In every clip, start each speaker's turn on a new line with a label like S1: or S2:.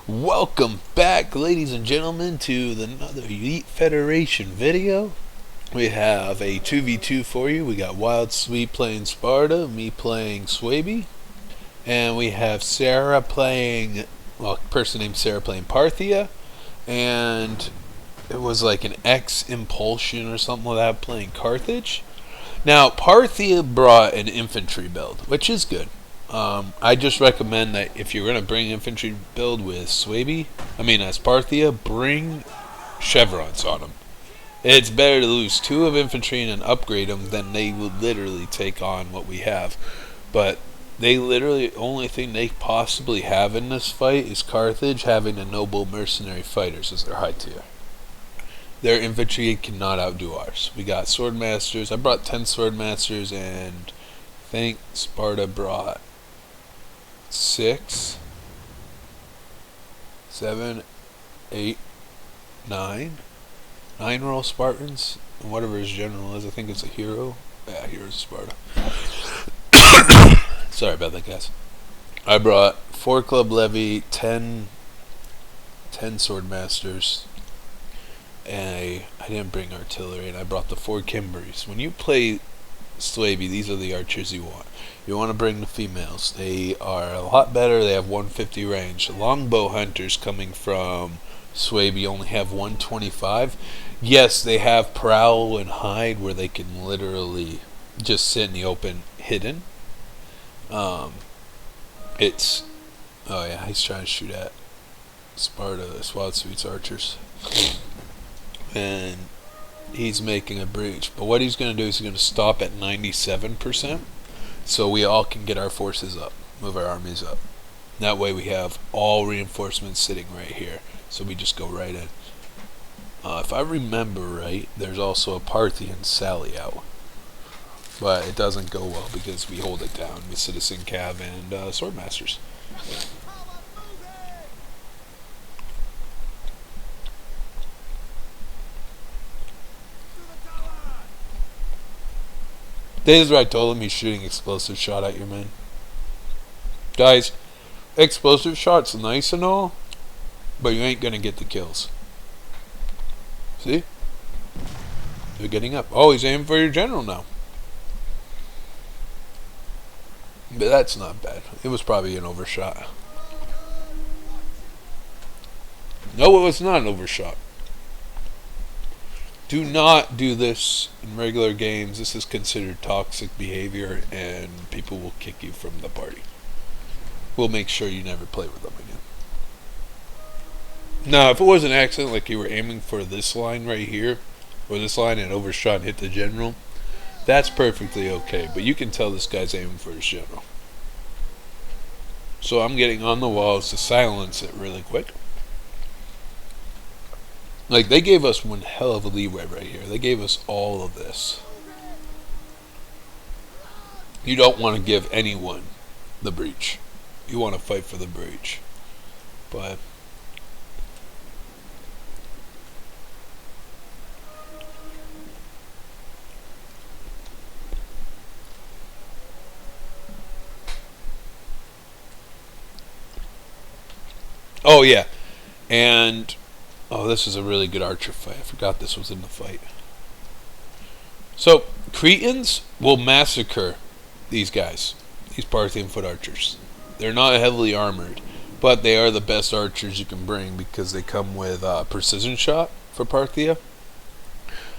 S1: Welcome back, ladies and gentlemen, to another Yeet Federation video. We have a 2v2 for you. We got Wildsweet playing Sparta, me playing Suebi, and we have Sarah playing, well, a person named Sarah playing Parthia, and it was like an X-Impulsion or something like that playing Carthage. Now, Parthia brought an infantry build, which is good. I just recommend that if you're going to bring infantry build with Suebi, as Parthia, bring chevrons on them. It's better to lose 2 of infantry and then upgrade them than they would literally take on what we have. But they literally, only thing they possibly have in this fight is Carthage having a noble mercenary fighters as their high tier. Their infantry cannot outdo ours. We got swordmasters. I brought 10 swordmasters, and I think Sparta brought 6, 7, 8, 9. 9 are all Spartans, and whatever his general is, I think it's a hero. Yeah, hero's Sparta. Sorry about that, guys. I brought 4 club levy, 10 swordmasters, and I didn't bring artillery, and I brought the 4 Kimberries. When you play Suebi, these are the archers you want. You want to bring the females. They are a lot better. They have 150 range. Longbow hunters coming from Suebi only have 125. Yes, they have prowl and hide where they can literally just sit in the open hidden. It's, oh yeah, he's trying to shoot at Sparta, Wildsweet's archers. And he's making a breach. But what he's going to do is he's going to stop at 97%. So we all can get our forces up, move our armies up. That way we have all reinforcements sitting right here. So we just go right in. If I remember right, there's also a Parthian sally out. But it doesn't go well because we hold it down with Citizen Cav and Swordmasters. This is where I told him he's shooting explosive shot at your men. Guys, explosive shot's nice and all, but you ain't gonna get the kills. See? They're getting up. Oh, he's aiming for your general now. But that's not bad. It was probably an overshot. No, it was not an overshot. Do not do this in regular games. This is considered toxic behavior, and people will kick you from the party. We'll make sure you never play with them again. Now, if it was an accident, like you were aiming for this line right here, or this line and overshot and hit the general, that's perfectly okay. But you can tell this guy's aiming for his general. So I'm getting on the walls to silence it really quick. Like, they gave us one hell of a leeway right here. They gave us all of this. You don't want to give anyone the breach. You want to fight for the breach. But oh yeah. And oh, this is a really good archer fight. I forgot this was in the fight. So, Cretans will massacre these guys. These Parthian foot archers. They're not heavily armored, but they are the best archers you can bring because they come with precision shot for Parthia.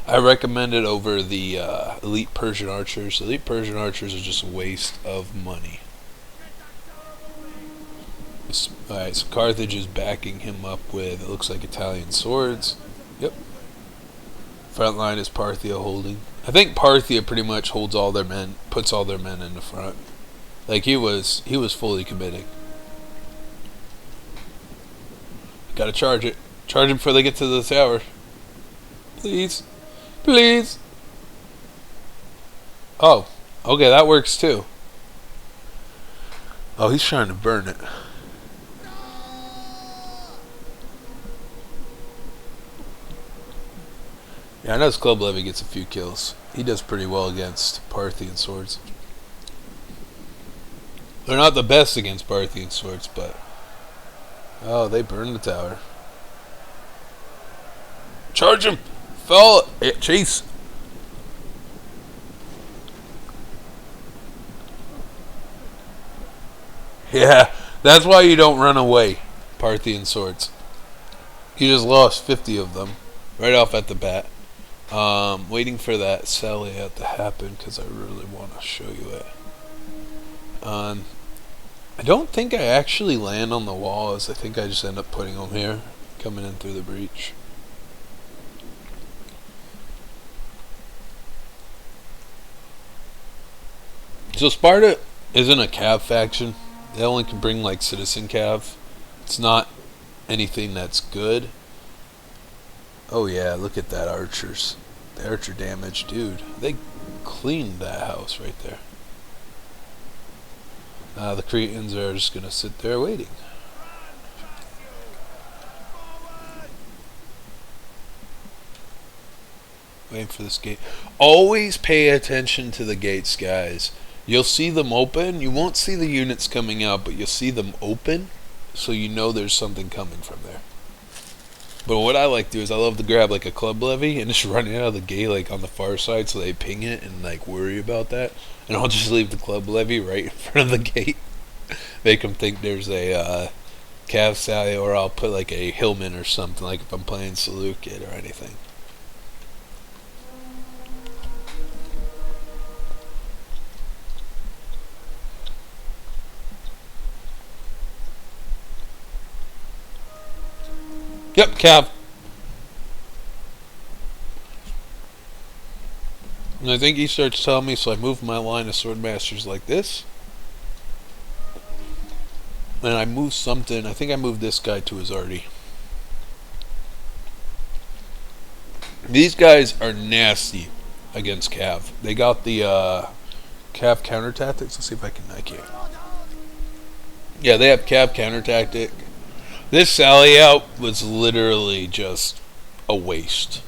S1: I recommend it over the elite Persian archers. Elite Persian archers are just a waste of money. Alright, so Carthage is backing him up with, it looks like, Italian swords. Yep. Front line is Parthia holding. I think Parthia pretty much holds all their men, puts all their men in the front. Like, he was fully committing. Gotta charge it. Charge it before they get to the tower. Please. Please. Oh, okay, that works too. Oh, he's trying to burn it. Yeah, I know his club levy gets a few kills. He does pretty well against Parthian swords. They're not the best against Parthian swords, but Oh, they burned the tower. Charge him! Follow! Chase! Yeah, that's why you don't run away, Parthian swords. You just lost 50 of them right off at the bat. Waiting for that sally out to happen because I really want to show you it. I don't think I actually land on the walls. I think I just end up putting them here, coming in through the breach. So Sparta isn't a cav faction. They only can bring like citizen cav. It's not anything that's good. Oh yeah, look at that archers. The archer damage, dude. They cleaned that house right there. The Cretans are just gonna sit there waiting. Waiting for this gate. Always pay attention to the gates, guys. You'll see them open. You won't see the units coming out, but you'll see them open, so you know there's something coming from there. But what I like to do is I love to grab like a club levy and just run it out of the gate like on the far side so they ping it and like worry about that. And I'll just leave the club levy right in front of the gate. Make them think there's a cav sally, or I'll put like a hillman or something, like if I'm playing Seleucid or anything. Yep, cav. And I think he starts telling me, so I move my line of swordmasters like this. And I move something. I think I moved this guy to his arty. These guys are nasty against cav. They got the cav counter tactics. Let's see if I can't. Yeah, they have cav counter tactic. This sally out was literally just a waste.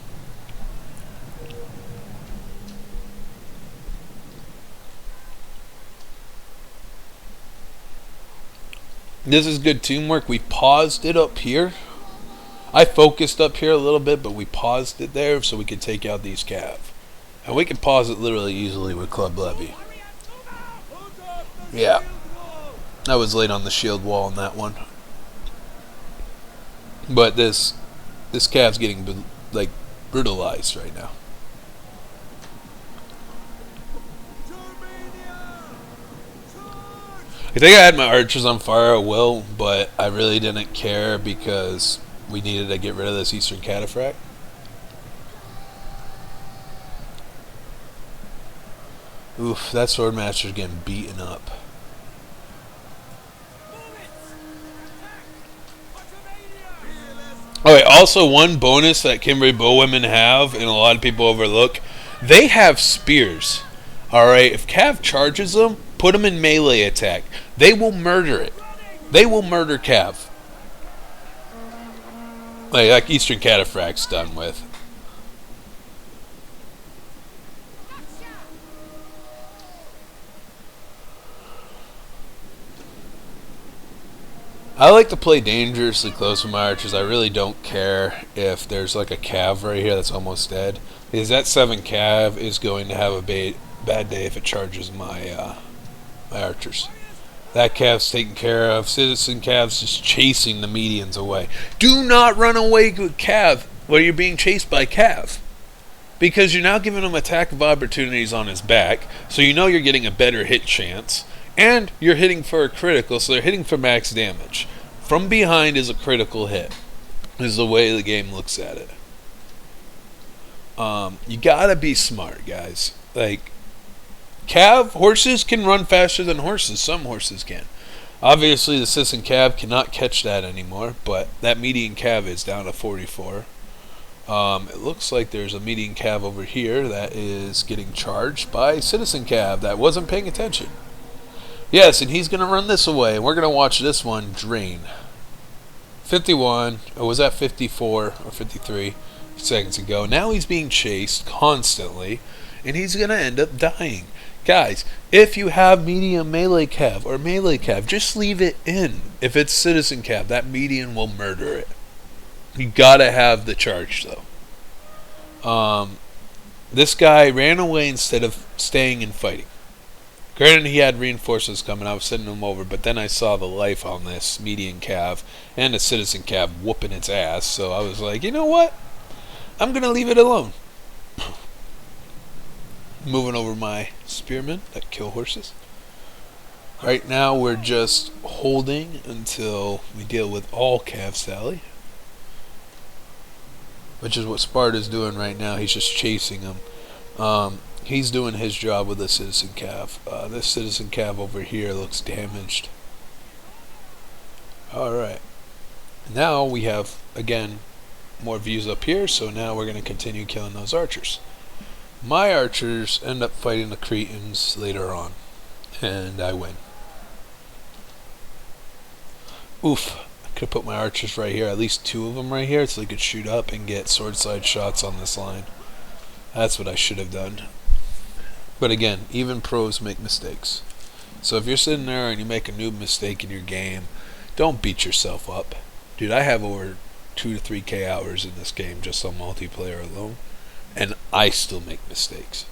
S1: This is good teamwork. We paused it up here. I focused up here a little bit, but we paused it there so we could take out these cav. And we can pause it literally easily with club levy. Yeah. I was late on the shield wall on that one. But this cav's getting like brutalized right now. I think I had my archers on fire at will, but I really didn't care because we needed to get rid of this eastern cataphract. Oof, that swordmaster's getting beaten up. Okay, also one bonus that Kimberly bowwomen have, and a lot of people overlook, they have spears. Alright, if cav charges them, put them in melee attack. They will murder it. They will murder cav. Like Eastern Cataphract's done with. I like to play dangerously close with my archers. I really don't care if there's like a cav right here that's almost dead, because that 7 cav is going to have a bad day if it charges my my archers. That cav's taken care of. Citizen cav's just chasing the medians away. Do not run away with cav when you're being chased by cav, because you're now giving him attack of opportunities on his back, so you know you're getting a better hit chance. And you're hitting for a critical, so they're hitting for max damage. From behind is a critical hit, is the way the game looks at it. You gotta be smart, guys. Like, horses can run faster than horses. Some horses can. Obviously, the citizen cav cannot catch that anymore, but that median cav is down to 44. It looks like there's a median cav over here that is getting charged by citizen cav that wasn't paying attention. Yes, and he's going to run this away, and we're going to watch this one drain. 51, or was that 54 or 53 seconds ago? Now he's being chased constantly, and he's going to end up dying. Guys, if you have medium melee cav or melee cav, just leave it in. If it's citizen cav, that median will murder it. You gotta have the charge though. This guy ran away instead of staying and fighting. Granted, he had reinforcements coming. I was sending them over, but then I saw the life on this median cav and the citizen cav whooping its ass. So I was like, you know what? I'm gonna leave it alone. Moving over my spearmen that kill horses. Right now we're just holding until we deal with all cav Sally, which is what Sparta's doing right now. He's just chasing them. He's doing his job with the citizen cav. This citizen cav over here looks damaged. Alright. Now we have, again, more views up here, so now we're going to continue killing those archers. My archers end up fighting the Cretans later on, and I win. Oof. I could have put my archers right here, at least 2 of them right here, so they could shoot up and get sword side shots on this line. That's what I should have done. But again, even pros make mistakes. So if you're sitting there and you make a noob mistake in your game, don't beat yourself up. Dude, I have over 2 to 3K hours in this game just on multiplayer alone, and I still make mistakes.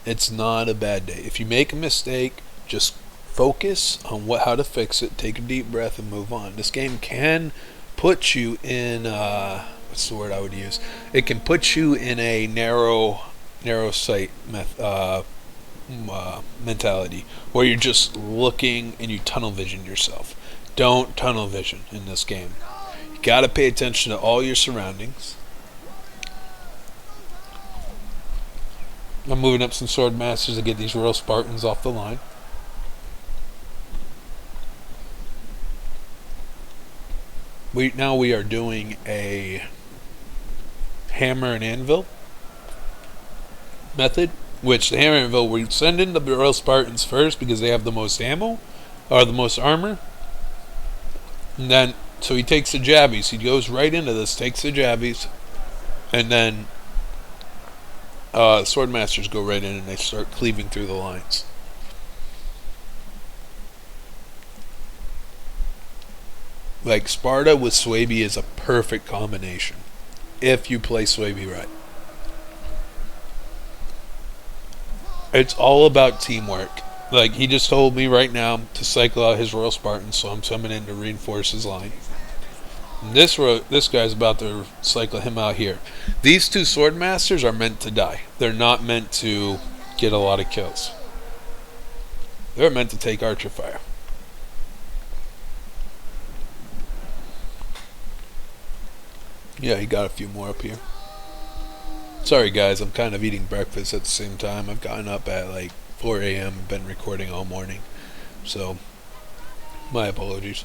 S1: It's not a bad day. If you make a mistake, just focus on how to fix it, take a deep breath, and move on. This game can put you in, what's the word I would use? It can put you in a narrow sight mentality, where you're just looking and you tunnel vision yourself. Don't tunnel vision in this game. You gotta pay attention to all your surroundings. I'm moving up some sword masters to get these royal Spartans off the line. Now we are doing a hammer and anvil method, which the hammer and anvil, we send in the royal Spartans first because they have the most ammo, or the most armor. And then, so he takes the jabbies. He goes right into this, takes the jabbies, and then sword masters go right in and they start cleaving through the lines. Like Sparta with Suebi is a perfect combination if you play Suebi right. It's all about teamwork. Like, he just told me right now to cycle out his Royal Spartans, so I'm summoning to reinforce his line. And this guy's about to cycle him out here. These 2 sword masters are meant to die. They're not meant to get a lot of kills. They're meant to take archer fire. Yeah, he got a few more up here. Sorry guys, I'm kind of eating breakfast at the same time. I've gotten up at like 4 a.m. and been recording all morning. So, my apologies.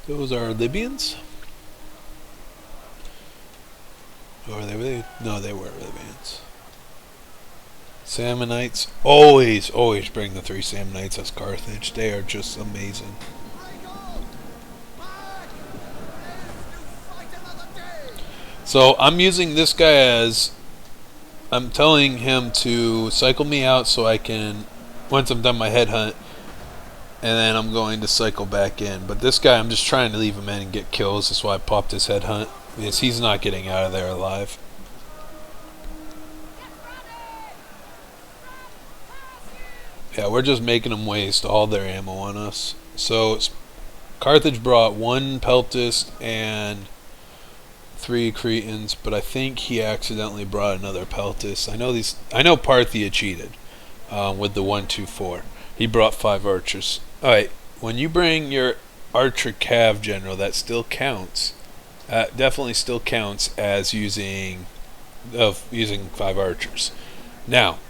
S1: Those are Libyans? Or were they? No, they were Libyans. Sammonites. Always bring the 3 Sammonites as Carthage. They are just amazing. So I'm using this guy as, I'm telling him to cycle me out so I can, once I'm done my headhunt, and then I'm going to cycle back in. But this guy, I'm just trying to leave him in and get kills. That's why I popped his headhunt, because he's not getting out of there alive. Yeah, we're just making them waste all their ammo on us. So Carthage brought 1 Peltist and 3 Cretans, but I think he accidentally brought another Peltist. I know Parthia cheated with the 1-2-4. He brought 5 archers. Alright, when you bring your archer cav general, that still counts. Definitely still counts as using 5 archers. Now,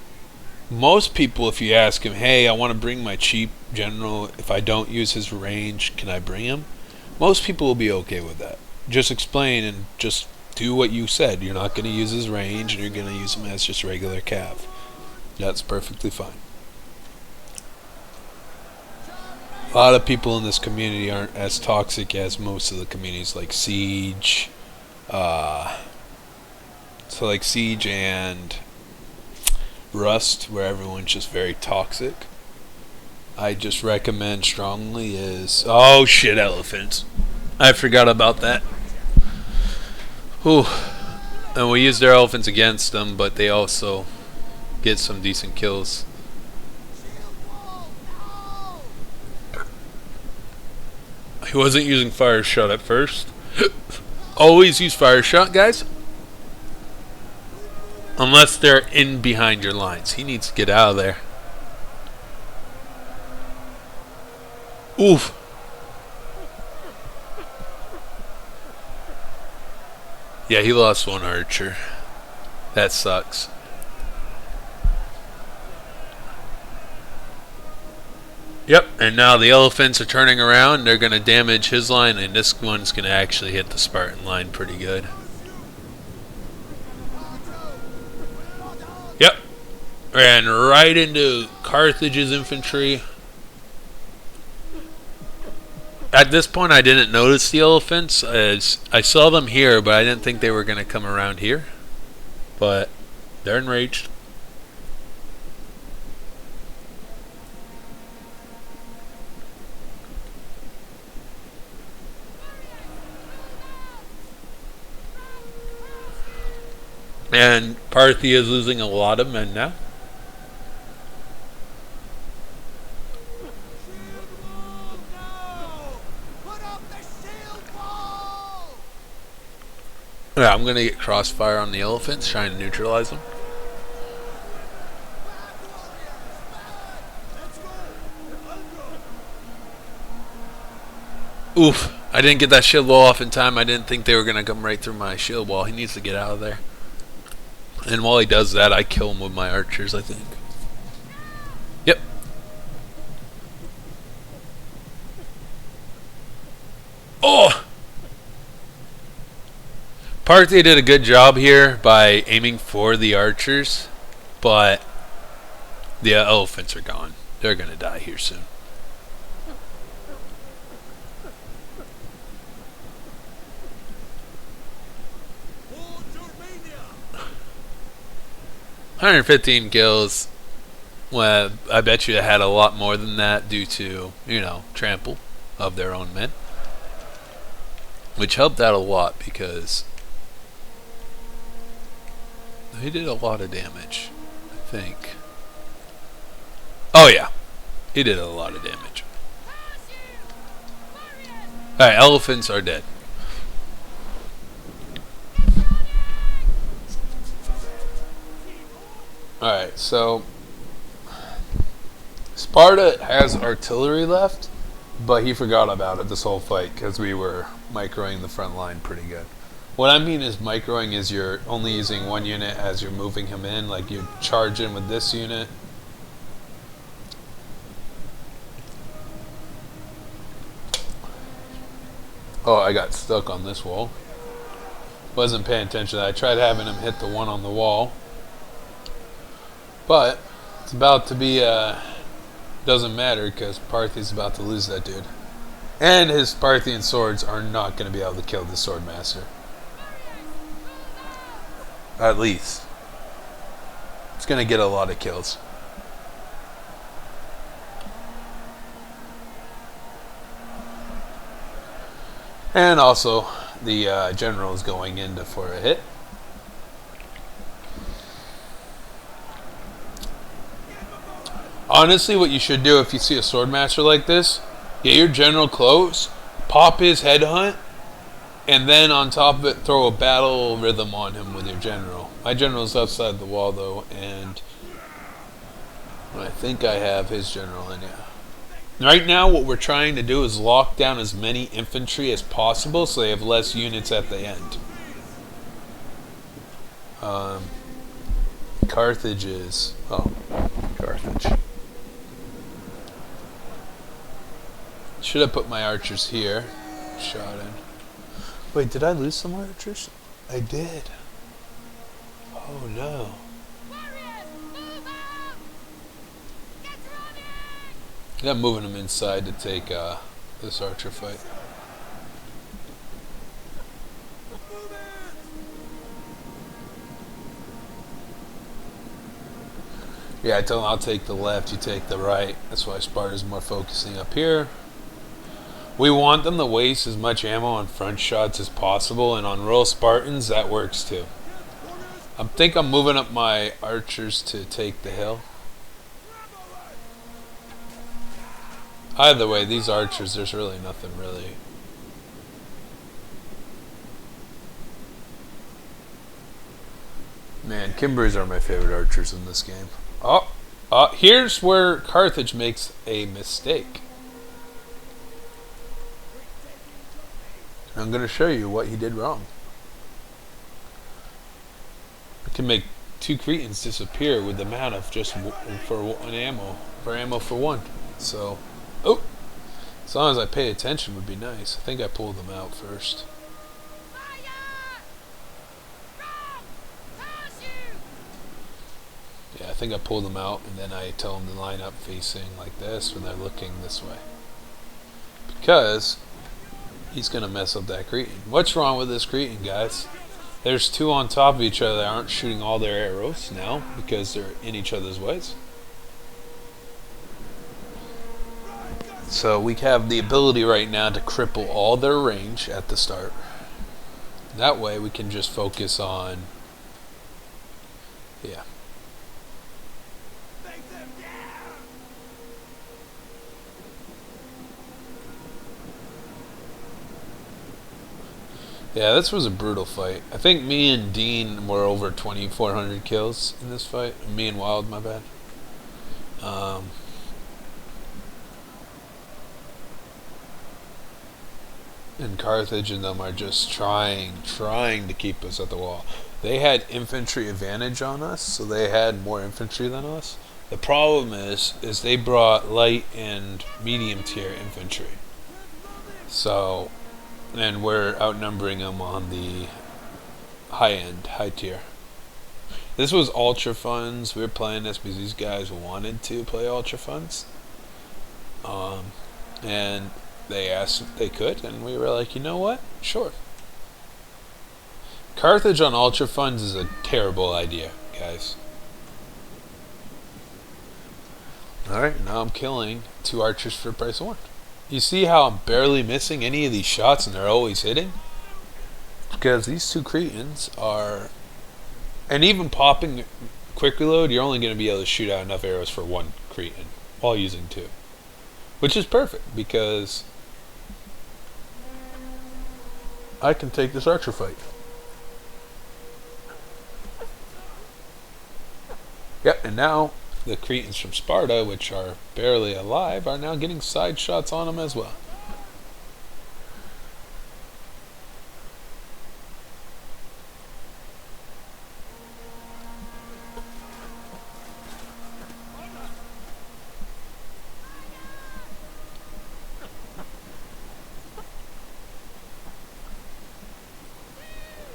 S1: most people, if you ask him, hey, I want to bring my cheap general, if I don't use his range, can I bring him? Most people will be okay with that. Just explain and just do what you said. You're not going to use his range, and you're going to use him as just regular cav. That's perfectly fine. A lot of people in this community aren't as toxic as most of the communities, like Siege. So like Siege and Rust, where everyone's just very toxic. I just recommend strongly is... Oh shit, elephants. I forgot about that. Whew. And we use their elephants against them, but they also get some decent kills. He wasn't using fire shot at first. Always use fire shot, guys. Unless they're in behind your lines. He needs to get out of there. Oof. Yeah, he lost one archer. That sucks. Yep, and now the elephants are turning around. They're going to damage his line, and this one's going to actually hit the Spartan line pretty good. Yep. Ran right into Carthage's infantry. At this point, I didn't notice the elephants. As I saw them here, but I didn't think they were going to come around here. But they're enraged. And Parthia is losing a lot of men now. Yeah, I'm going to get crossfire on the elephants, trying to neutralize them. Oof. I didn't get that shield wall off in time. I didn't think they were going to come right through my shield wall. He needs to get out of there. And while he does that, I kill him with my archers, I think. Yep. Oh! Parthia did a good job here by aiming for the archers, but the elephants are gone. They're going to die here soon. $115 kills. Well, I bet you they had a lot more than that due to, you know, trample of their own men. Which helped out a lot because he did a lot of damage, I think. Oh yeah, he did a lot of damage. Alright, elephants are dead. Alright, so Sparta has artillery left, but he forgot about it this whole fight because we were microing the front line pretty good. What I mean is microing is you're only using one unit as you're moving him in, like you charge in with this unit. Oh, I got stuck on this wall. Wasn't paying attention to that. I tried having him hit the one on the wall. But it's about to be, doesn't matter because Parthia's about to lose that dude. And his Parthian swords are not going to be able to kill the Swordmaster. At least. It's going to get a lot of kills. And also, the general is going in for a hit. Honestly, what you should do if you see a Swordmaster like this, get your general close, pop his headhunt, and then on top of it, throw a battle rhythm on him with your general. My general's outside the wall, though, and I think I have his general in, yeah. Right now, what we're trying to do is lock down as many infantry as possible so they have less units at the end. Carthage is... Oh, Carthage. Should have put my archers here. Shot in. Wait, did I lose some archers? I did. Oh no. Yeah, I'm moving them inside to take this archer fight. Yeah, I tell them I'll take the left, you take the right. That's why Sparta's more focusing up here. We want them to waste as much ammo on front shots as possible, and on real Spartans, that works too. I think I'm moving up my archers to take the hill. Either way, these archers, there's really nothing really. Man, Kimberys are my favorite archers in this game. Here's where Carthage makes a mistake. I'm going to show you what he did wrong. I can make 2 Cretans disappear with the amount of just for ammo for one. So, as long as I pay attention would be nice. I think I pulled them out first. Yeah, I think I pulled them out, and then I tell them to line up facing like this when they're looking this way. Because he's going to mess up that Cretan. What's wrong with this Cretan, guys? There's 2 on top of each other that aren't shooting all their arrows now because they're in each other's ways. So we have the ability right now to cripple all their range at the start. That way we can just focus on, yeah. Yeah, this was a brutal fight. I think me and Dean were over 2,400 kills in this fight. Me and Wild, my bad. And Carthage and them are just trying to keep us at the wall. They had infantry advantage on us, so they had more infantry than us. The problem is they brought light and medium tier infantry. So, and we're outnumbering them on the high tier. This was Ultra Funds. We were playing this because these guys wanted to play Ultra Funds. And they asked if they could, and we were like, you know what? Sure. Carthage on Ultra Funds is a terrible idea, guys. Alright, now I'm killing 2 archers for the price of 1. You see how I'm barely missing any of these shots and they're always hitting? Because these 2 Cretans are... And even popping quick reload, you're only going to be able to shoot out enough arrows for 1 Cretan while using 2. Which is perfect, because I can take this archer fight. Yep, and now the Cretans from Sparta, which are barely alive, are now getting side shots on them as well.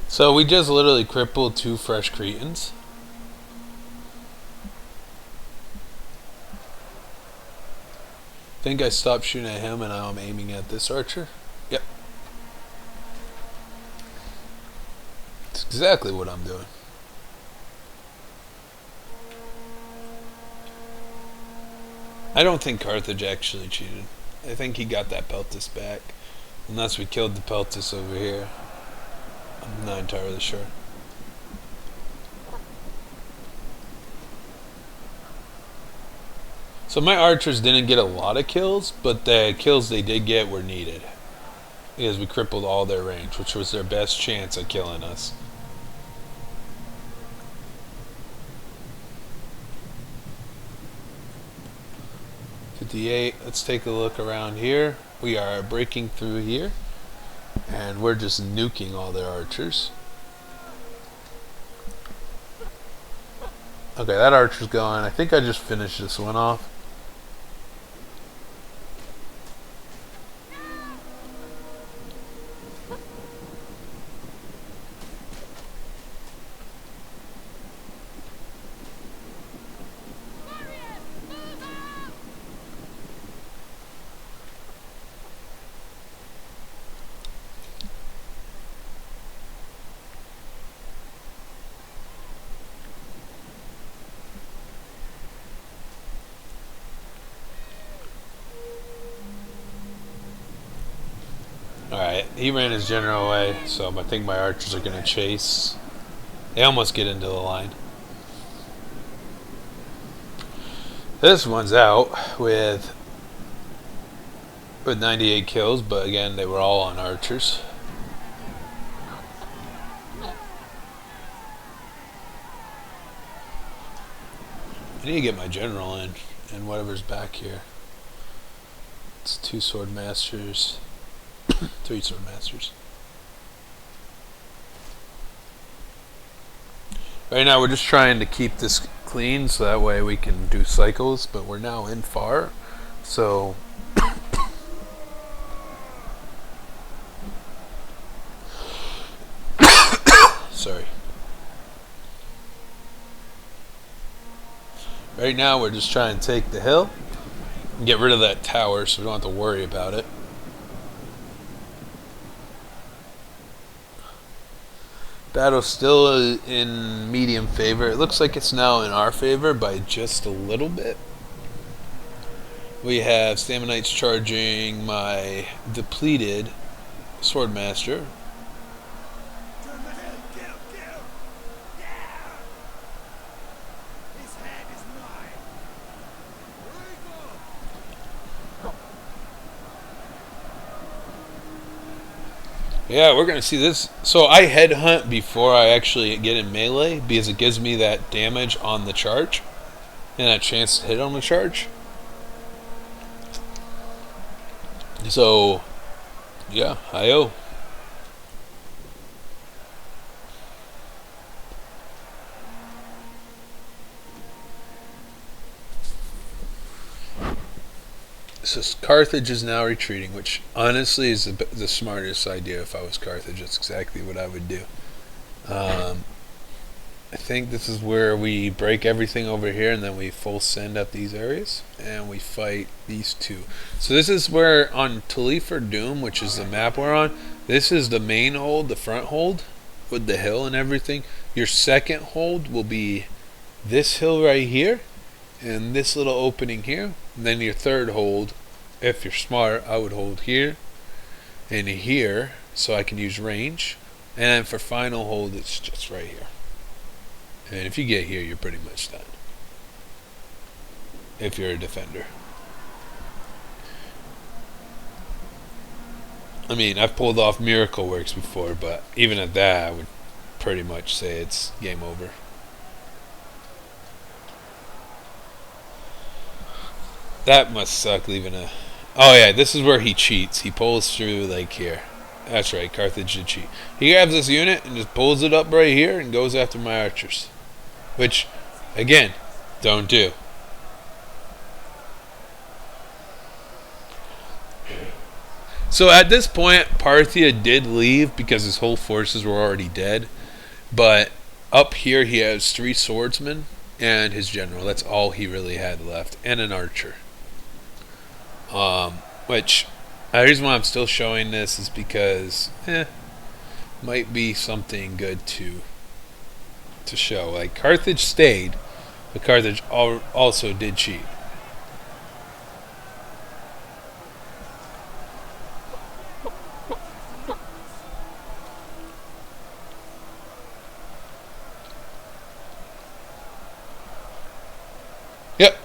S1: So we just literally crippled 2 fresh Cretans. I think I stopped shooting at him and now I'm aiming at this archer. Yep. It's exactly what I'm doing. I don't think Carthage actually cheated. I think he got that Peltis back. Unless we killed the Peltis over here. I'm not entirely sure. So my archers didn't get a lot of kills, but the kills they did get were needed. Because we crippled all their range, which was their best chance at killing us. Let's take a look around here. We are breaking through here. And we're just nuking all their archers. Okay, that archer's gone. I think I just finished this one off. he ran his general away, so I think my archers are going to chase. They almost get into the line. This one's out with 98 kills, but again, they were all on archers. I need to get my general in, and whatever's back here. It's 2 sword masters, 3 sword masters. Right now we're just trying to keep this clean so that way we can do cycles, but we're now in far, so sorry. Right now we're just trying to take the hill and get rid of that tower so we don't have to worry about it. Battle's still in medium favor. It looks like it's now in our favor by just a little bit. We have Staminites charging my depleted Swordmaster. Yeah, we're going to see this. So I headhunt before I actually get in melee because it gives me that damage on the charge and a chance to hit on the charge. So, yeah, I.O. So Carthage is now retreating, which honestly is the smartest idea. If I was Carthage, that's exactly what I would do. I think this is where we break everything over here and then we full send up these areas and we fight these two. So this is where on Tulifurdum, which is the map we're on, this is the main hold, the front hold with the hill and everything. Your second hold will be this hill right here and this little opening here. And then your third hold, if you're smart, I would hold here and here so I can use range. And then for final hold, it's just right here. And if you get here, you're pretty much done. If you're a defender. I mean, I've pulled off miracle works before, but even at that, I would pretty much say it's game over. That must suck leaving a... Oh yeah, this is where he cheats. He pulls through like here. That's right, Carthage did cheat. He grabs this unit and just pulls it up right here and goes after my archers. Which, again, don't do. So at this point, Parthia did leave because his whole forces were already dead. But up here he has 3 swordsmen and his general. That's all he really had left. And an archer. Which, the reason why I'm still showing this is because, might be something good to show. Like, Carthage stayed, but Carthage also did cheat. Yep.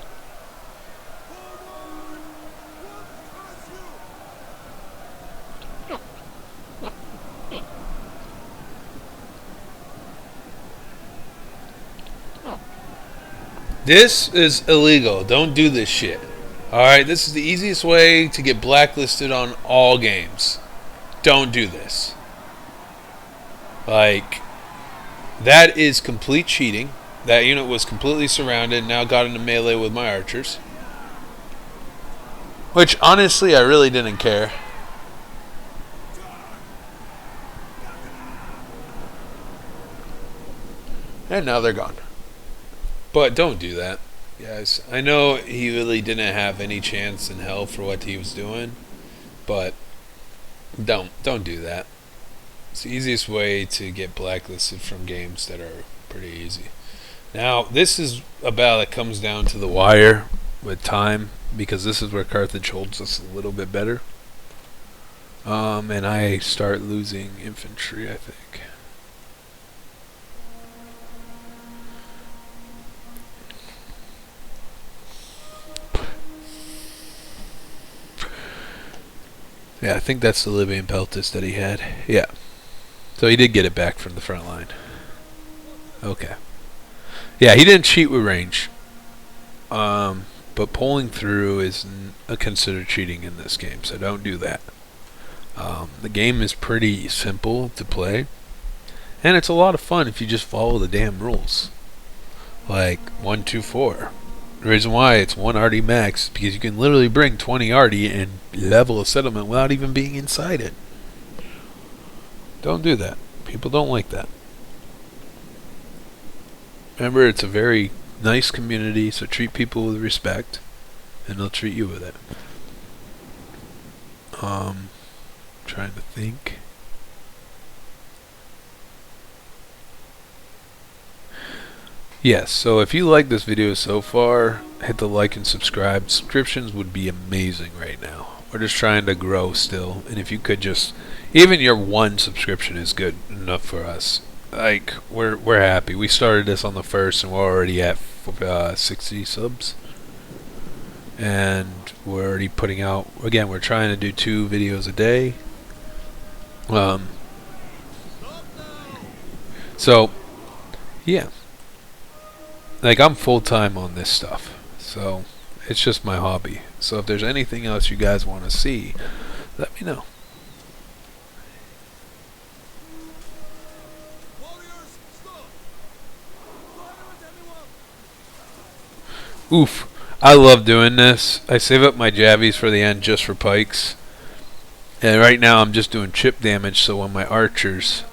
S1: This is illegal. Don't do this shit. Alright, this is the easiest way to get blacklisted on all games. Don't do this. Like, that is complete cheating. That unit was completely surrounded, now got into melee with my archers. Which, honestly, I really didn't care. And now they're gone. But don't do that, guys. I know he really didn't have any chance in hell for what he was doing, but don't do that. It's the easiest way to get blacklisted from games that are pretty easy. Now, this is a battle that comes down to the wire with time, because this is where Carthage holds us a little bit better. And I start losing infantry, I think. Yeah, I think that's the Libyan Peltis that he had. Yeah. So he did get it back from the front line. Okay. Yeah, he didn't cheat with range. But pulling through is considered cheating in this game, so don't do that. The game is pretty simple to play, and it's a lot of fun if you just follow the damn rules. Like 1, 2, 4. The reason why it's 1 RD max is because you can literally bring 20 RD and level a settlement without even being inside it. Don't do that. People don't like that. Remember, it's a very nice community, so treat people with respect, and they'll treat you with it. Trying to think. Yes, so if you like this video so far, hit the like and subscribe. Subscriptions would be amazing right now. We're just trying to grow still, and if you could just, even your 1 subscription is good enough for us. Like, we're happy. We started this on the 1st, and we're already at 60 subs. And we're already putting out, again, we're trying to do 2 videos a day. So, yeah. Like, I'm full-time on this stuff. So, it's just my hobby. So if there's anything else you guys want to see, let me know. Oof. I love doing this. I save up my javies for the end just for pikes. And right now I'm just doing chip damage, so when my archers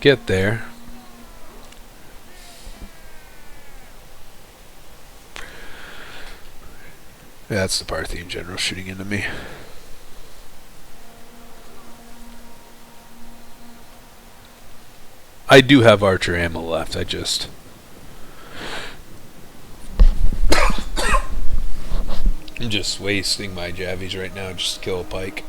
S1: get there, yeah, that's the Parthian general shooting into me. I do have archer ammo left. I'm just wasting my javies right now just to kill a pike.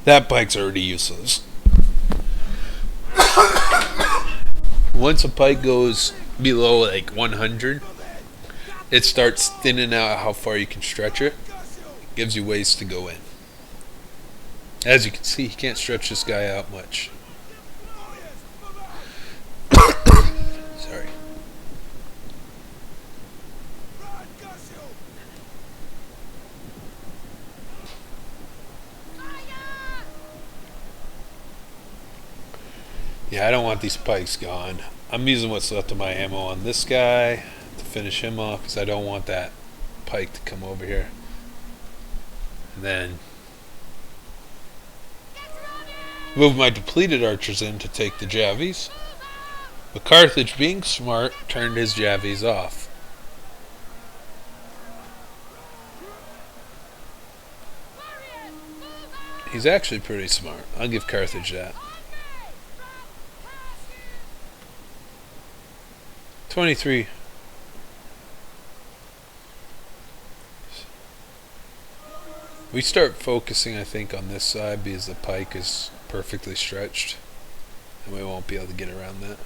S1: That pike's already useless. Once a pike goes below like 100, it starts thinning out how far you can stretch it. It gives you ways to go in. As you can see, you can't stretch this guy out much. Sorry. Yeah, I don't want these pikes gone. I'm using what's left of my ammo on this guy to finish him off because I don't want that pike to come over here. And then move my depleted archers in to take the javies. But Carthage, being smart, turned his javies off. He's actually pretty smart. I'll give Carthage that. 23. We start focusing, I think, on this side because the pike is perfectly stretched and we won't be able to get around that.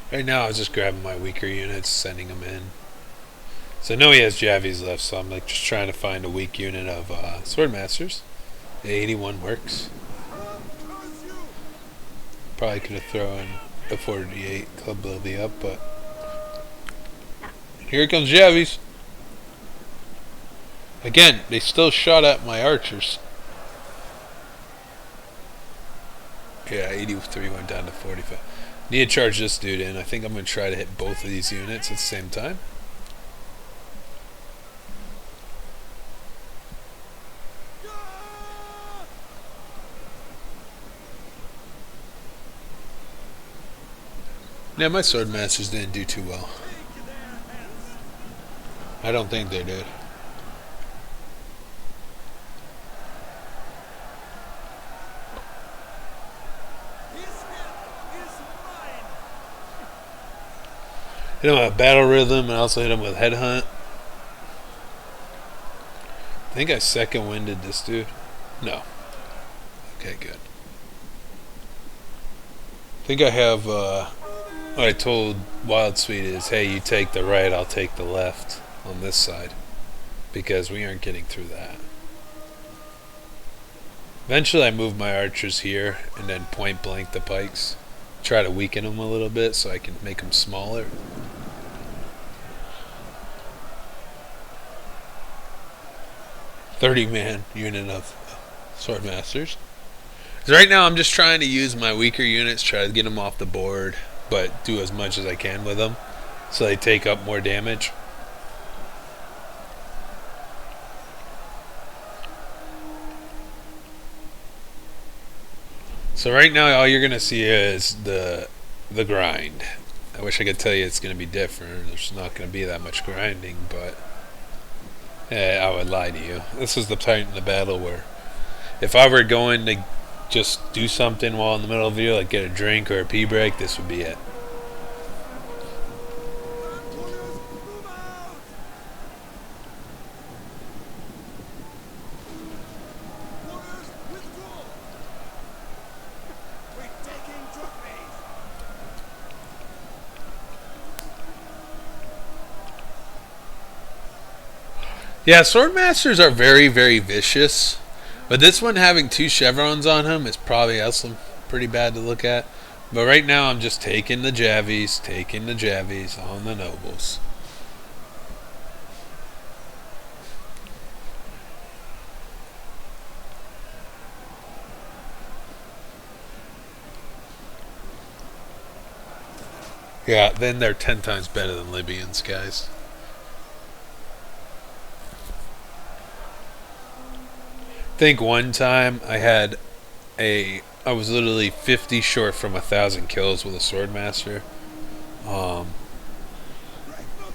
S1: Right now I was just grabbing my weaker units, sending them in. So I know he has javies left, so I'm like just trying to find a weak unit of Swordmasters. The 81 works. Probably could have thrown a 48 Club Levy up, but here comes javies. Again, they still shot at my archers. Yeah, 83 went down to 45. Need to charge this dude in. I think I'm going to try to hit both of these units at the same time. Yeah, my sword masters didn't do too well. I don't think they did. Hit him with battle rhythm and also hit him with headhunt. I think I second winded this dude. No. Okay, good. I think I have what I told Wildsweet is, hey, you take the right, I'll take the left on this side. Because we aren't getting through that. Eventually I move my archers here and then point blank the pikes. Try to weaken them a little bit so I can make them smaller. $30-man unit of swordmasters. So right now I'm just trying to use my weaker units, try to get them off the board, but do as much as I can with them so they take up more damage. So right now all you're gonna see is the grind. I wish I could tell you it's gonna be different. There's not gonna be that much grinding, but I would lie to you. This is the part in the battle where if I were going to just do something while in the middle of the video, like get a drink or a pee break, this would be it. Yeah, swordmasters are very, very vicious. But this one having 2 chevrons on him is probably also pretty bad to look at. But right now I'm just taking the javies on the nobles. Yeah, then they're 10 times better than Libyans, guys. I think one time I was literally 50 short from 1,000 kills with a swordmaster. And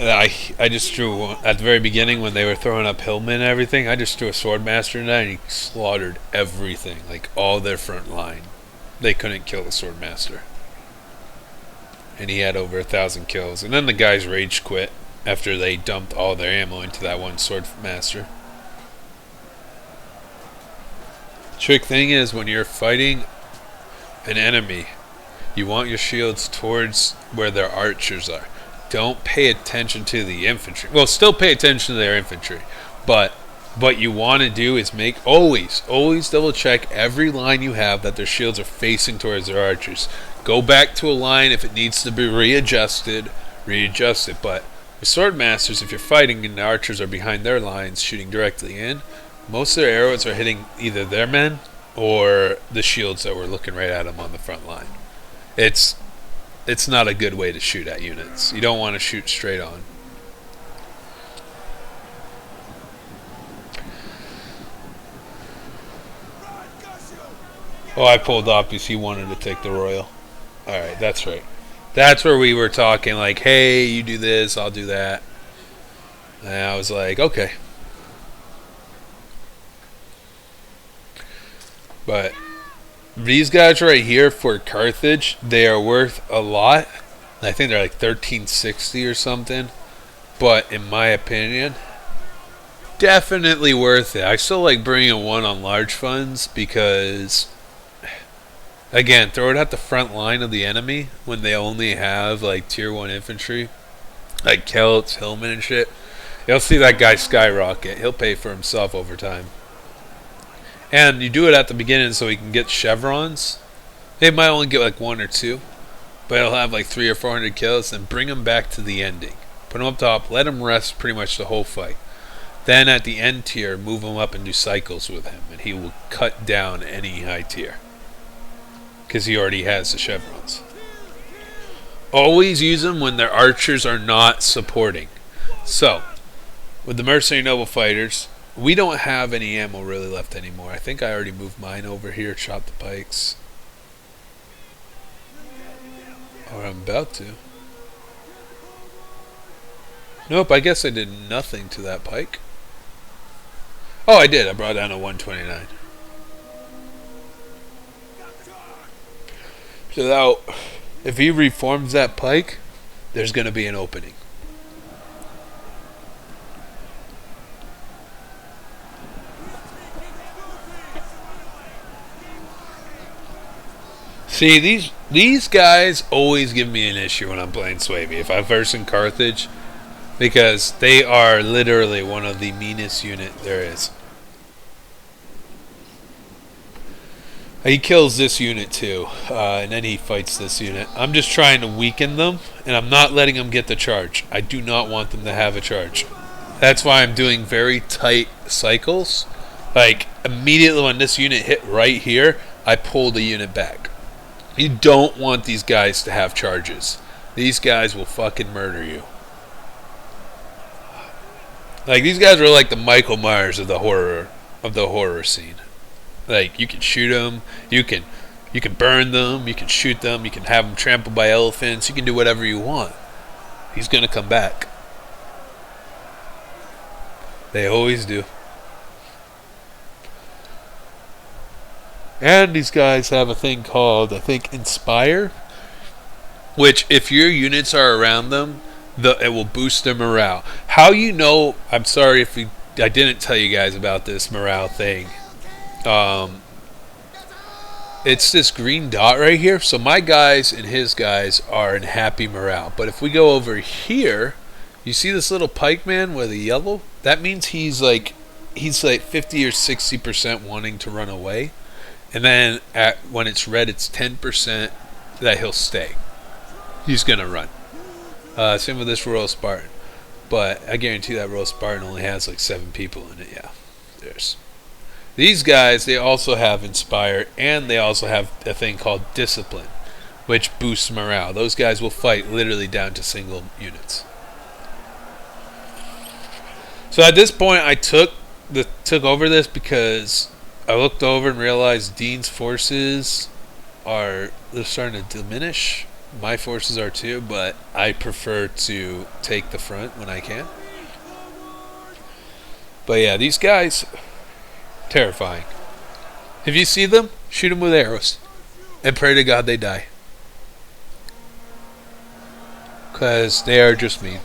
S1: I just threw at the very beginning when they were throwing up hillmen and everything. I just threw a swordmaster in there and he slaughtered everything, like all their front line. They couldn't kill the swordmaster, and he had over 1,000 kills. And then the guys rage quit after they dumped all their ammo into that one swordmaster. Trick thing is, when you're fighting an enemy, you want your shields towards where their archers are. Don't pay attention to the infantry. Well, still pay attention to their infantry, but what you want to do is always double check every line you have that their shields are facing towards their archers. Go back to a line if it needs to be readjusted. But with swordmasters, if you're fighting and the archers are behind their lines shooting directly in, most of their arrows are hitting either their men or the shields that were looking right at them on the front line. It's not a good way to shoot at units. You don't want to shoot straight on. Oh, I pulled up because he wanted to take the royal. Alright, that's right. That's where we were talking like, hey, you do this, I'll do that. And I was like, okay. But these guys right here for Carthage, they are worth a lot. I think they're like 1360 or something. But in my opinion, definitely worth it. I still like bringing one on large funds because, again, throw it at the front line of the enemy when they only have like tier 1 infantry, like Celts, Hillmen and shit. You'll see that guy skyrocket. He'll pay for himself over time. And you do it at the beginning so he can get chevrons. They might only get like 1 or 2, but he'll have like 300 or 400 kills, and bring him back to the ending. Put him up top, let him rest pretty much the whole fight. Then at the end tier, move him up and do cycles with him, and he will cut down any high tier, because he already has the chevrons. Always use them when their archers are not supporting. So, with the mercenary noble fighters, we don't have any ammo really left anymore. I think I already moved mine over here, shot the pikes. Or I'm about to. Nope, I guess I did nothing to that pike. Oh, I did. I brought it down to 129. So now, if he reforms that pike, there's going to be an opening. See, these guys always give me an issue when I'm playing Suebi. If I'm versing Carthage, because they are literally one of the meanest unit there is. He kills this unit too, and then he fights this unit. I'm just trying to weaken them, and I'm not letting them get the charge. I do not want them to have a charge. That's why I'm doing very tight cycles. Like, immediately when this unit hit right here, I pull the unit back. You don't want these guys to have charges. These guys will fucking murder you. Like, these guys are like the Michael Myers of the horror scene. Like, you can shoot them, you can burn them, you can shoot them, you can have them trampled by elephants, you can do whatever you want. He's gonna come back. They always do. And these guys have a thing called, I think, Inspire, which if your units are around them, it will boost their morale. How you know, I'm sorry if I didn't tell you guys about this morale thing. It's this green dot right here. So my guys and his guys are in happy morale. But if we go over here, you see this little pikeman with a yellow? That means he's like 50 or 60% wanting to run away. And then when it's red, it's 10% that he'll stay. He's going to run. Same with this Royal Spartan. But I guarantee that Royal Spartan only has like 7 people in it. Yeah, there's. These guys, they also have Inspire, and they also have a thing called Discipline, which boosts morale. Those guys will fight literally down to single units. So at this point, I took over this because I looked over and realized Dean's forces they're starting to diminish. My forces are too, but I prefer to take the front when I can. But yeah, these guys, terrifying. If you see them, shoot them with arrows and pray to God they die, because they are just mean.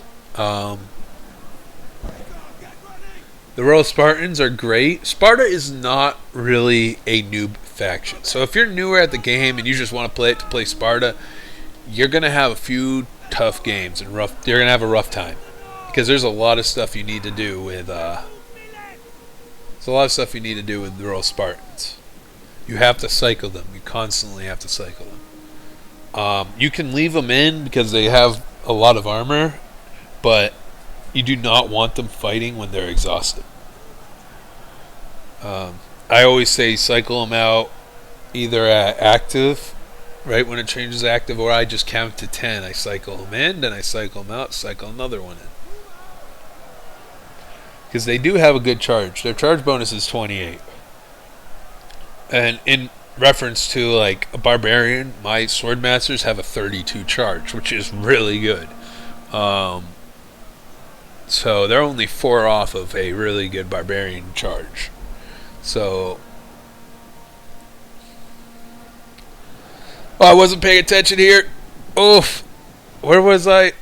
S1: The Royal Spartans are great. Sparta is not really a noob faction. So if you're newer at the game and you just want to play Sparta, you're going to have a few tough games and you're going to have a rough time, because there's a lot of stuff you need to do with the Royal Spartans. You have to cycle them. You constantly have to cycle them. You can leave them in because they have a lot of armor, but you do not want them fighting when they're exhausted. I always say cycle them out either at active, right when it changes active, or I just count to 10. I cycle them in, then I cycle them out, cycle another one in. Because they do have a good charge. Their charge bonus is 28. And in reference to like a barbarian, my sword masters have a 32 charge, which is really good. So they're only 4 off of a really good barbarian charge. So, I wasn't paying attention here. Oof. Where was I?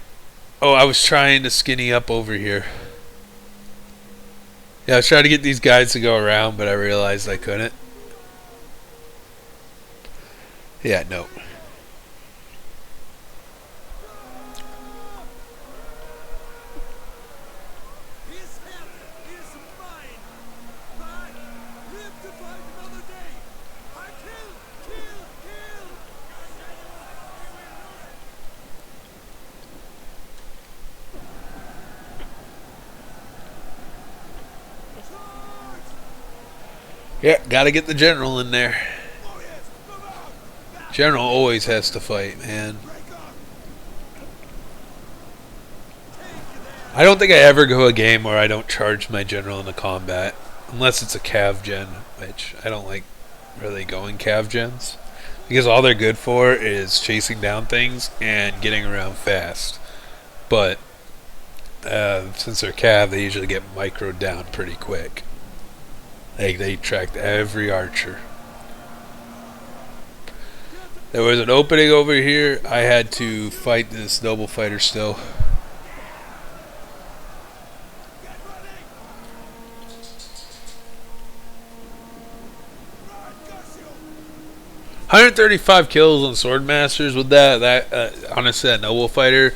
S1: Oh, I was trying to skinny up over here. Yeah, I was trying to get these guys to go around, but I realized I couldn't. Yeah, no. Yeah, gotta get the general in there. General always has to fight, man. I don't think I ever go a game where I don't charge my general in the combat. Unless it's a cav gen, which I don't like really going cav gens. because all they're good for is chasing down things and getting around fast. But since they're cav, they usually get microed down pretty quick. They tracked every archer. There was an opening over here. I had to fight this noble fighter still. 135 kills on Swordmasters with that. Honestly, that noble fighter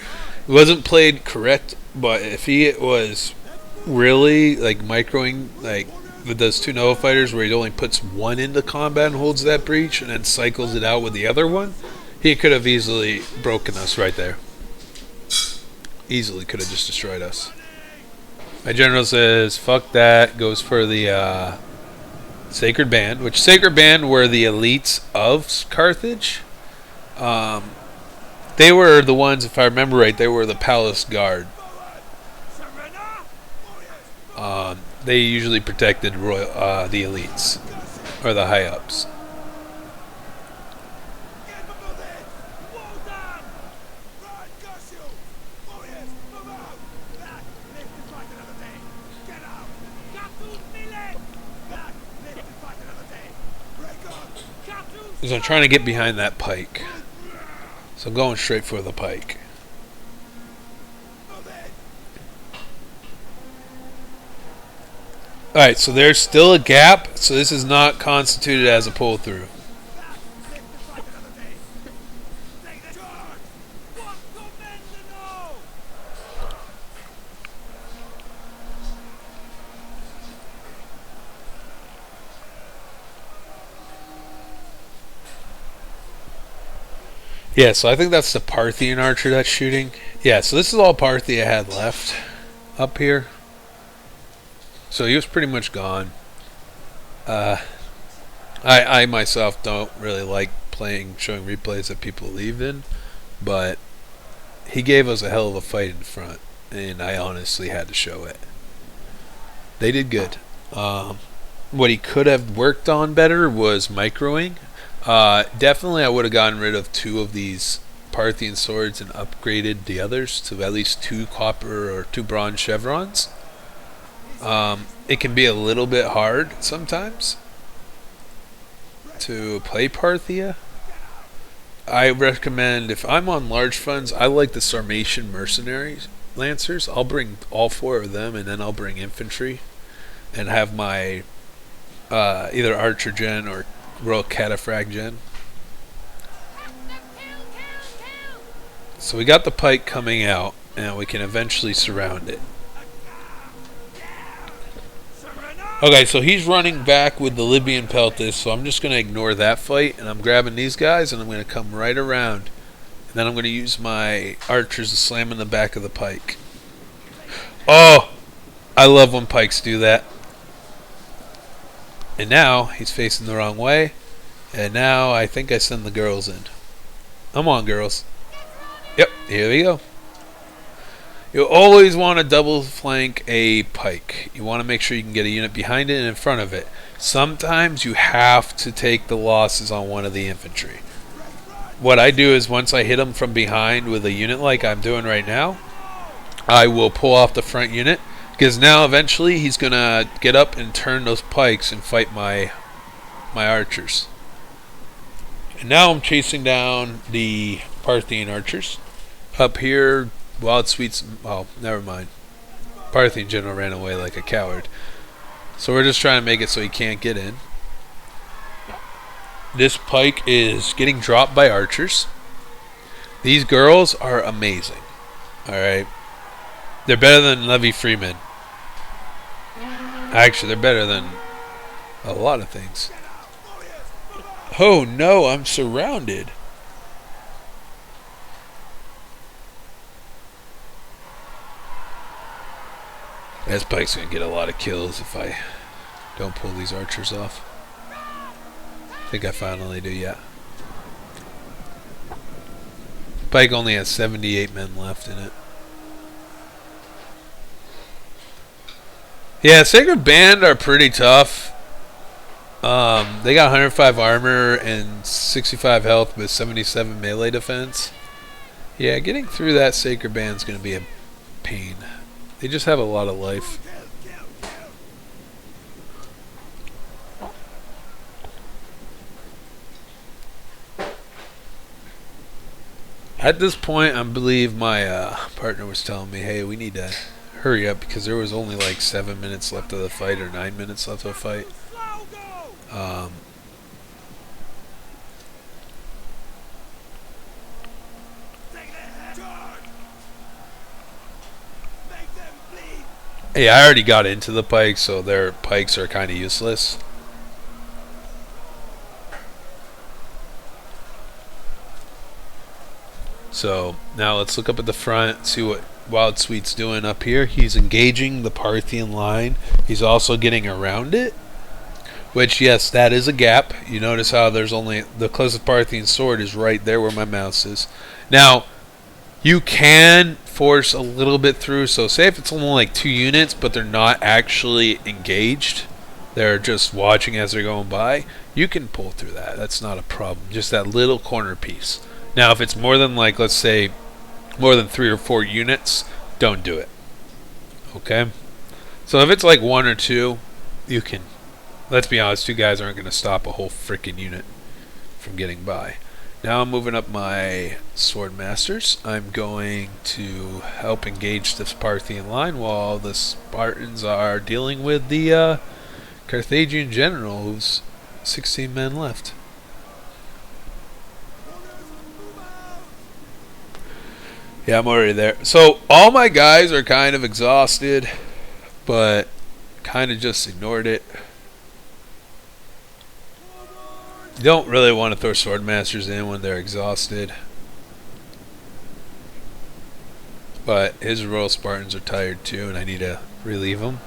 S1: wasn't played correct, but if he was really like microing, like with those two Noble fighters where he only puts one into combat and holds that breach and then cycles it out with the other one, he could have easily broken us right there. Easily could have just destroyed us. My general says, fuck that, goes for the Sacred Band, which Sacred Band were the elites of Carthage. They were the ones, if I remember right, they were the Palace Guard. They usually protected the elites, or the high-ups. So I'm trying to get behind that pike. So I'm going straight for the pike. Alright, so there's still a gap, so this is not constituted as a pull through. Yeah, so I think that's the Parthian archer that's shooting. Yeah, so this is all Parthia had left up here. So he was pretty much gone. I myself don't really like showing replays that people leave in, but he gave us a hell of a fight in front, and I honestly had to show it. They did good. What he could have worked on better was microing. Definitely I would have gotten rid of 2 of these Parthian swords and upgraded the others to at least 2 copper or 2 bronze chevrons. It can be a little bit hard sometimes to play Parthia. I recommend, if I'm on large funds, I like the Sarmatian mercenaries lancers. I'll bring all 4 of them, and then I'll bring infantry and have my either archer gen or royal cataphract gen. So we got the pike coming out, and we can eventually surround it. Okay, so he's running back with the Libyan Peltis, so I'm just going to ignore that fight, and I'm grabbing these guys, and I'm going to come right around. And then I'm going to use my archers to slam in the back of the pike. Oh! I love when pikes do that. And now, he's facing the wrong way, and now I think I send the girls in. Come on, girls. Yep, here we go. You always want to double flank a pike. You want to make sure you can get a unit behind it and in front of it. Sometimes you have to take the losses on one of the infantry. What I do is once I hit them from behind with a unit like I'm doing right now, I will pull off the front unit, because now eventually he's going to get up and turn those pikes and fight my archers. And now I'm chasing down the Parthian archers. Up here, Wildsweet's, oh, never mind. Parthian general ran away like a coward. So we're just trying to make it so he can't get in. This pike is getting dropped by archers. These girls are amazing. Alright. They're better than Levy Freeman. Actually, they're better than a lot of things. Oh no, I'm surrounded. This pike's gonna get a lot of kills if I don't pull these archers off. I think I finally do, yeah. Pike only has 78 men left in it. Yeah, Sacred Band are pretty tough. They got 105 armor and 65 health with 77 melee defense. Yeah, getting through that Sacred Band's going to be a pain. They just have a lot of life. At this point, I believe my partner was telling me, hey, we need to hurry up because there was only like 7 minutes left of the fight or 9 minutes left of the fight. Yeah, I already got into the pikes, so their pikes are kind of useless. So now let's look up at the front, see what Wildsweet's doing up here. He's engaging the Parthian line. He's also getting around it, which, yes, that is a gap. You notice how there's only the closest Parthian sword is right there where my mouse is. Now, you can force a little bit through. So say if it's only like 2 units, but they're not actually engaged, they're just watching as they're going by, you can pull through that. That's not a problem. Just that little corner piece. Now, if it's more than, like, let's say, more than 3 or 4 units, don't do it. Okay? So if it's like 1 or 2, you can. Let's be honest, 2 guys aren't going to stop a whole freaking unit from getting by. Now I'm moving up my sword masters. I'm going to help engage this Parthian line while the Spartans are dealing with the Carthaginian general, who's 16 men left. Yeah, I'm already there. So all my guys are kind of exhausted, but kind of just ignored it. You don't really want to throw swordmasters in when they're exhausted. But his Royal Spartans are tired too, and I need to relieve them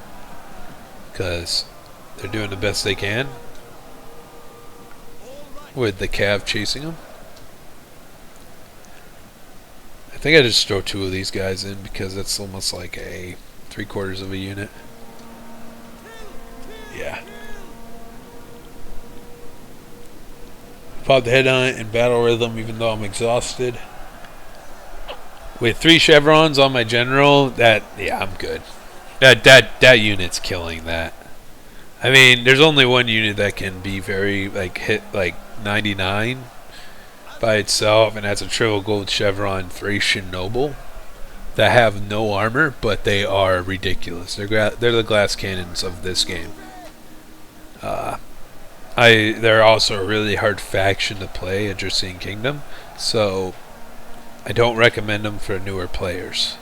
S1: because they're doing the best they can with the cav chasing them. I think I just throw 2 of these guys in because that's almost like a 3/4 of a unit. Yeah. Popped the head on it in battle rhythm even though I'm exhausted. With 3 chevrons on my general, yeah, I'm good. That unit's killing that. I mean, there's only one unit that can be very, like, hit like 99 by itself, and that's a triple gold chevron Thracian noble that have no armor, but they are ridiculous. They're the glass cannons of this game. They're also a really hard faction to play, Interesting Kingdom, so I don't recommend them for newer players.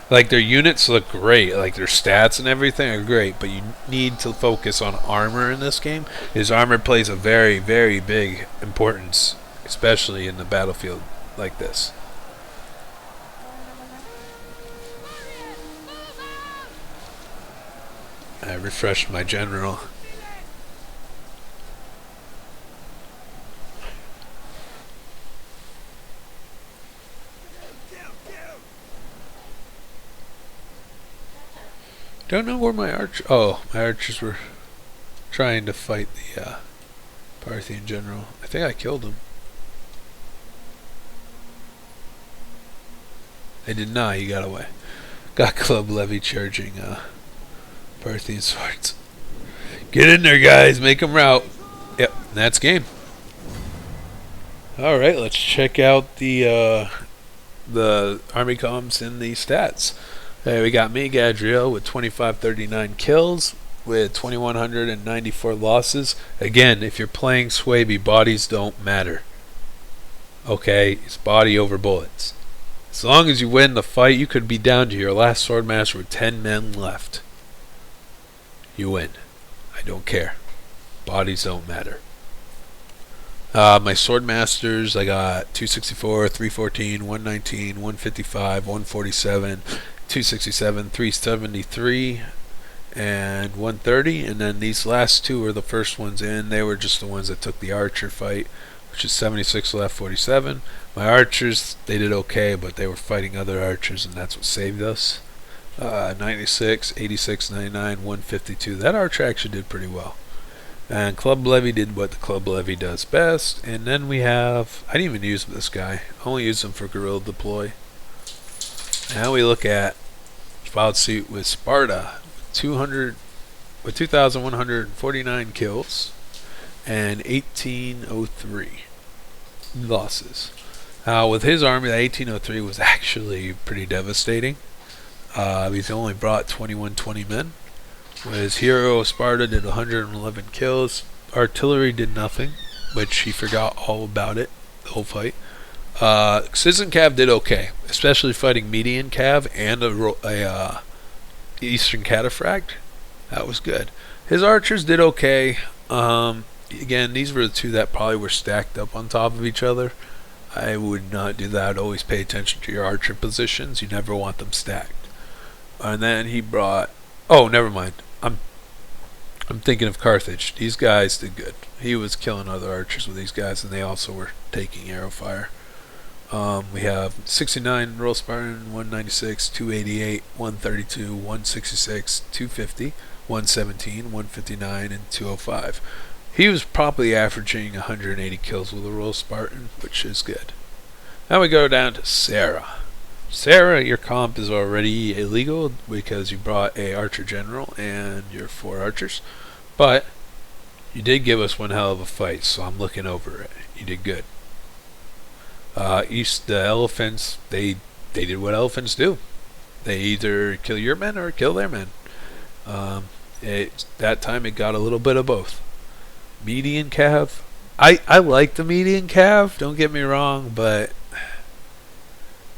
S1: Like, their units look great, like their stats and everything are great, but you need to focus on armor in this game. His armor plays a very, very big importance, especially in the battlefield like this. I refreshed my general. Don't know where my my archers were trying to fight the Parthian general. I think I killed him. I did not. He got away. Got club levy charging Parthian swords. Get in there, guys. Make them rout. Yep, that's game. All right, let's check out the army comps and the stats. There we got me, Ghadriel, with 2539 kills, with 2194 losses. Again, if you're playing Suebi, bodies don't matter. Okay, it's body over bullets. As long as you win the fight, you could be down to your last swordmaster with 10 men left. You win. I don't care. Bodies don't matter. My swordmasters, I got 264, 314, 119, 155, 147. 267, 373, and 130, and then these last 2 are the first ones in. They were just the ones that took the archer fight, which is 76 left, 47. My archers, they did okay, but they were fighting other archers, and that's what saved us. 96, 86, 99, 152. That archer actually did pretty well. And Club Levy did what the Club Levy does best. And then we have, I didn't even use this guy. I only used him for guerrilla deploy. Now we look at Wildsweet with Sparta, 2,149 kills and 1803 losses. With his army, that 1803 was actually pretty devastating. He's only brought 2120 men. His hero Sparta did 111 kills. Artillery did nothing, which he forgot all about it the whole fight. Citizen Cav did okay, especially fighting median Cav and a Eastern Cataphract. That was good. His archers did okay. Again, these were the two that probably were stacked up on top of each other. I would not do that. I'd always pay attention to your archer positions. You never want them stacked. And then he brought... Oh, never mind. I'm thinking of Carthage. These guys did good. He was killing other archers with these guys, and they also were taking arrow fire. We have 69 Royal Spartan, 196, 288, 132, 166, 250, 117, 159, and 205. He was probably averaging 180 kills with a Royal Spartan, which is good. Now we go down to Sarah. Sarah, your comp is already illegal because you brought a archer general and your 4 archers, but you did give us one hell of a fight, so I'm looking over it. You did good. The elephants, they did what elephants do. They either kill your men or kill their men. That time it got a little bit of both. Median Cav, I like the median Cav, don't get me wrong, but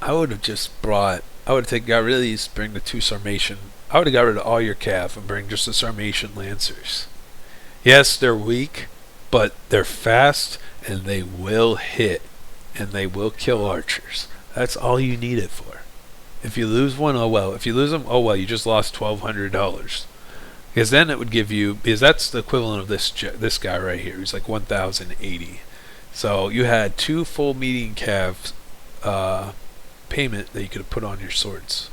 S1: I would have just got rid of these, bring the 2 Sarmatian. I would have got rid of all your Cav and bring just the Sarmatian Lancers. Yes, they're weak, but they're fast and they will hit and they will kill archers. That's all you need it for. If you lose one, oh well. If you lose them, oh well, you just lost $1,200. Because then it would give you, because that's the equivalent of this guy right here. He's like 1,080. So you had 2 full median Cav payment that you could have put on your swords.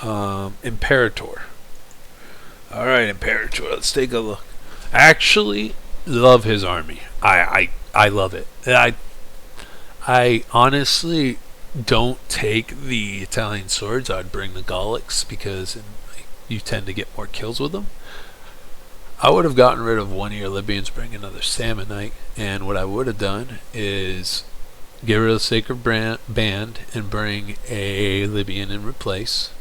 S1: Imperator. Alright, Imperator, let's take a look. Actually, love his army. I love it. I honestly don't take the Italian swords. I'd bring the Gallics because you tend to get more kills with them. I would have gotten rid of one of your Libyans, bring another Sammonite, and what I would have done is get rid of the Sacred Band and bring a Libyan in replace.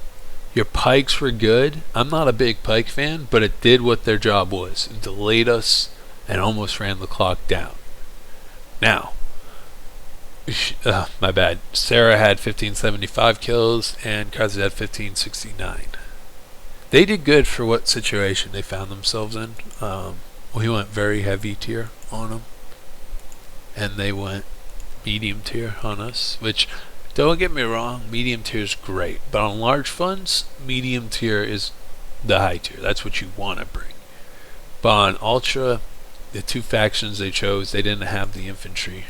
S1: Your pikes were good. I'm not a big pike fan, but it did what their job was. It delayed us and almost ran the clock down. Now, my bad. Sarah had 1575 kills and Carthage had 1569. They did good for what situation they found themselves in. We went very heavy tier on them, and they went medium tier on us, which, don't get me wrong, medium tier is great, but on large funds, medium tier is the high tier. That's what you want to bring. But on Ultra, the 2 factions they chose, they didn't have the infantry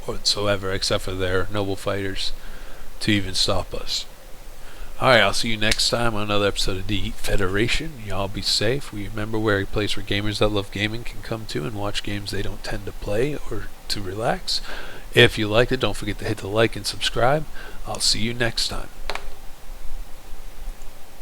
S1: whatsoever, except for their noble fighters, to even stop us. Alright, I'll see you next time on another episode of the Yeet Federation. Y'all be safe. We remember where a place where gamers that love gaming can come to and watch games they don't tend to play or to relax. If you liked it, don't forget to hit the like and subscribe. I'll see you next time.